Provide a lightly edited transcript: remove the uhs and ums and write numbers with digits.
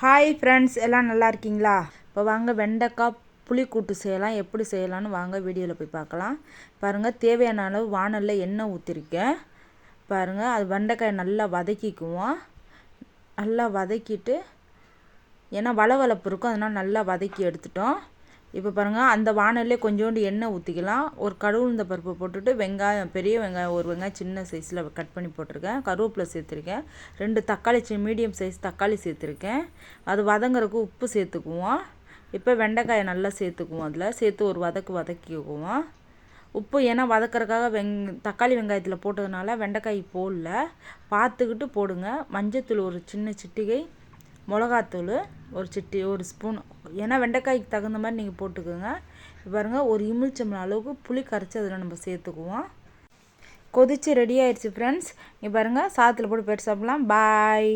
Hi friends, எல்லாம் நல்லா இருக்கீங்களா? இப்போ வாங்க வெண்டைக்காய் புளிக்கூட்டு செய்யலாம். எப்படி செய்யலான்னு வாங்க வீடியோவில் போய் பார்க்கலாம். பாருங்கள், தேவையான அளவு வானலில் எண்ணெய் ஊற்றிருக்கேன். பாருங்கள், அது வெண்டைக்காய் நல்லா வதக்கிக்குவோம். நல்லா வதக்கிட்டு, ஏன்னா வளவளப்பு இருக்கும், அதனால் நல்லா வதக்கி எடுத்துட்டோம். இப்போ பாருங்கள், அந்த வானல்லே கொஞ்சோண்டு எண்ணெய் ஊற்றிக்கலாம். ஒரு கடுகு பருப்பு போட்டுட்டு வெங்காயம், பெரிய வெங்காயம் ஒரு வெங்காயம் சின்ன சைஸில் கட் பண்ணி போட்டிருக்கேன். கருவேப்பிலை சேர்த்துருக்கேன். 2 தக்காளி மீடியம் சைஸ் தக்காளி சேர்த்துருக்கேன். அது வதங்குறதுக்கு உப்பு சேர்த்துக்குவோம். இப்போ வெண்டைக்காயை நல்லா சேர்த்துக்குவோம். அதில் சேர்த்து ஒரு வதக்கிக்குவோம். உப்பு ஏன்னா வதக்கிறதுக்காக தக்காளி வெங்காயத்தில் போட்டதுனால வெண்டைக்காய் போடல, பார்த்துக்கிட்டு போடுங்க. மஞ்சத்தூள் ஒரு சின்ன சிட்டிகை, மிளகாத்தூள் ஒரு ஸ்பூன், ஏன்னா வெண்டைக்காய்க்கு தகுந்த மாதிரி நீங்கள் போட்டுக்கோங்க. பாருங்கள், ஒரு எலுமிச்சம்பழம் அளவுக்கு புளி கரைச்சி அதில் நம்ம சேர்த்துக்குவோம். கொதித்து ரெடி ஆயிடுச்சு ஃப்ரெண்ட்ஸ். இங்கே பாருங்கள், சாதத்தில் போட்டு போயிட்டு சாப்பிட்லாம். பாய்.